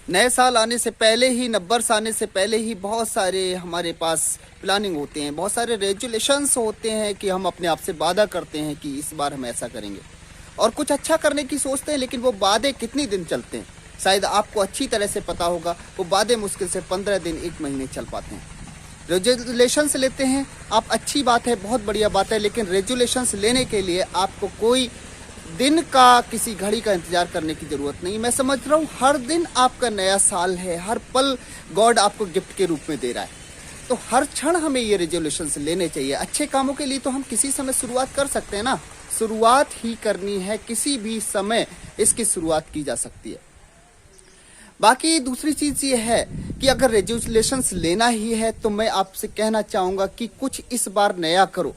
नए साल आने से पहले ही, नववर्ष आने से पहले ही बहुत सारे हमारे पास प्लानिंग होते हैं, बहुत सारे रेजुलेशंस होते हैं कि हम अपने आप से वादा करते हैं कि इस बार हम ऐसा करेंगे और कुछ अच्छा करने की सोचते हैं, लेकिन वो वादे कितनी दिन चलते हैं शायद आपको अच्छी तरह से पता होगा। वो वादे मुश्किल से 15 दिन, 1 महीने चल पाते हैं। रेजुलेशंस लेते हैं आप, अच्छी बात है, बहुत बढ़िया बात है, लेकिन रेजुलेशंस लेने के लिए आपको कोई दिन का, किसी घड़ी का इंतजार करने की जरूरत नहीं। मैं समझ रहा हूँ हर दिन आपका नया साल है, हर पल गॉड आपको गिफ्ट के रूप में दे रहा है, तो हर क्षण हमें ये रेजोल्यूशंस लेने चाहिए। अच्छे कामों के लिए तो हम किसी समय शुरुआत कर सकते हैं ना, शुरुआत ही करनी है, किसी भी समय इसकी शुरुआत की जा सकती है। बाकी दूसरी चीज ये है कि अगर रेजोल्यूशंस लेना ही है तो मैं आपसे कहना चाहूंगा कि कुछ इस बार नया करो,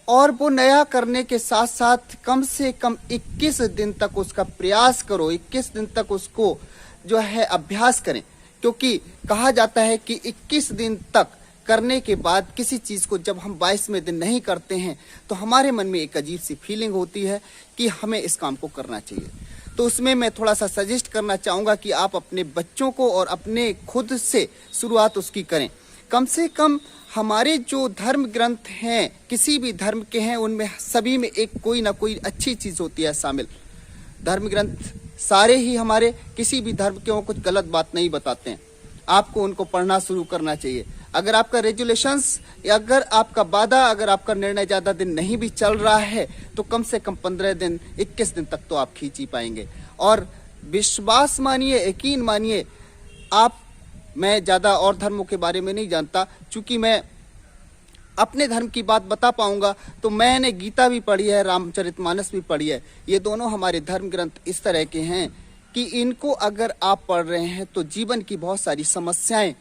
और वो नया करने के साथ साथ कम से कम 21 दिन तक उसका प्रयास करो, 21 दिन तक उसको जो है अभ्यास करें, क्योंकि कहा जाता है कि 21 दिन तक करने के बाद किसी चीज को जब हम 22वें दिन नहीं करते हैं तो हमारे मन में एक अजीब सी फीलिंग होती है कि हमें इस काम को करना चाहिए। तो उसमें मैं थोड़ा सा सजेस्ट करना चाहूंगा कि आप अपने बच्चों को और अपने खुद से शुरुआत उसकी करें। कम से कम हमारे जो धर्म ग्रंथ हैं, किसी भी धर्म के हैं, उनमें सभी में एक कोई ना कोई अच्छी चीज होती है शामिल। धर्म ग्रंथ सारे ही हमारे किसी भी धर्म के कुछ गलत बात नहीं बताते हैं। आपको उनको पढ़ना शुरू करना चाहिए। अगर आपका रेजुलेशंस या अगर आपका वादा, अगर आपका निर्णय ज्यादा दिन नहीं भी चल रहा है तो कम से कम 15 दिन, 21 दिन तक तो आप खींच ही पाएंगे। और विश्वास मानिए, यकीन मानिए आप, मैं ज्यादा और धर्मों के बारे में नहीं जानता, चूंकि मैं अपने धर्म की बात बता पाऊंगा तो मैंने गीता भी पढ़ी है, रामचरितमानस भी पढ़ी है। ये दोनों हमारे धर्म ग्रंथ इस तरह के हैं कि इनको अगर आप पढ़ रहे हैं तो जीवन की बहुत सारी समस्याएं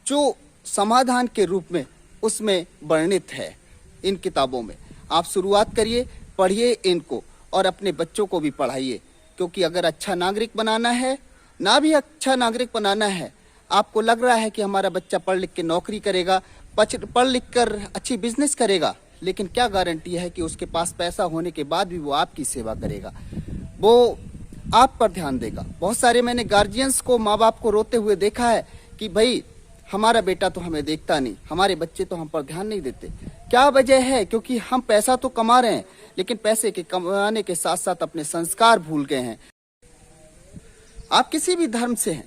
जो समाधान के रूप में उसमें वर्णित है इन किताबों में। आप शुरुआत करिए, पढ़िए इनको और अपने बच्चों को भी पढ़ाइए, क्योंकि अगर अच्छा नागरिक बनाना है, ना भी अच्छा नागरिक बनाना है, आपको लग रहा है कि हमारा बच्चा पढ़ लिख के नौकरी करेगा, पढ़ लिख कर अच्छी बिजनेस करेगा, लेकिन क्या गारंटी है कि उसके पास पैसा होने के बाद भी वो आपकी सेवा करेगा, वो आप पर ध्यान देगा। बहुत सारे मैंने गार्जियंस को, माँ बाप को रोते हुए देखा है कि भाई हमारा बेटा तो हमें देखता नहीं, हमारे बच्चे तो हम पर ध्यान नहीं देते। क्या वजह है? क्योंकि हम पैसा तो कमा रहे हैं, लेकिन पैसे के कमाने के साथ साथ अपने संस्कार भूल गए हैं। आप किसी भी धर्म से हैं,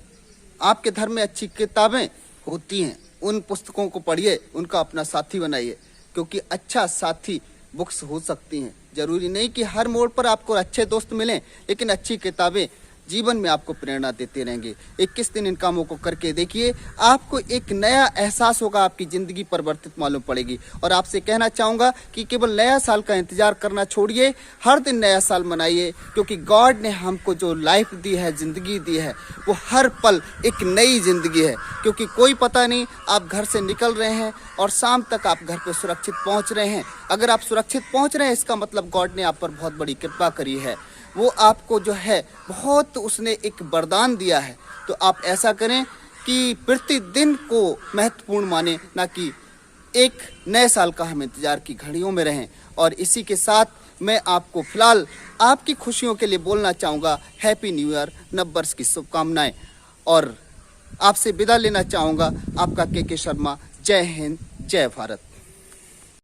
आपके धर्म में अच्छी किताबें होती हैं, उन पुस्तकों को पढ़िए, उनका अपना साथी बनाइए, क्योंकि अच्छा साथी बुक्स हो सकती हैं। जरूरी नहीं कि हर मोड़ पर आपको अच्छे दोस्त मिलें, लेकिन अच्छी किताबें जीवन में आपको प्रेरणा देते रहेंगे। 21 दिन इन कामों को करके देखिए, आपको एक नया एहसास होगा, आपकी जिंदगी परिवर्तित मालूम पड़ेगी। और आपसे कहना चाहूंगा कि केवल नया साल का इंतजार करना छोड़िए, हर दिन नया साल मनाइए, क्योंकि गॉड ने हमको जो लाइफ दी है, जिंदगी दी है, वो हर पल एक नई जिंदगी है। क्योंकि कोई पता नहीं आप घर से निकल रहे हैं और शाम तक आप घर पे सुरक्षित पहुंच रहे हैं। अगर आप सुरक्षित पहुंच रहे हैं, इसका मतलब गॉड ने आप पर बहुत बड़ी कृपा करी है, वो आपको जो है बहुत उसने एक वरदान दिया है। तो आप ऐसा करें कि प्रतिदिन को महत्वपूर्ण माने, ना कि एक नए साल का हम इंतजार की घड़ियों में रहें। और इसी के साथ मैं आपको फिलहाल आपकी खुशियों के लिए बोलना चाहूँगा हैप्पी न्यू ईयर, नववर्ष की शुभकामनाएं, और आपसे विदा लेना चाहूँगा। आपका के शर्मा। जय हिंद, जय भारत।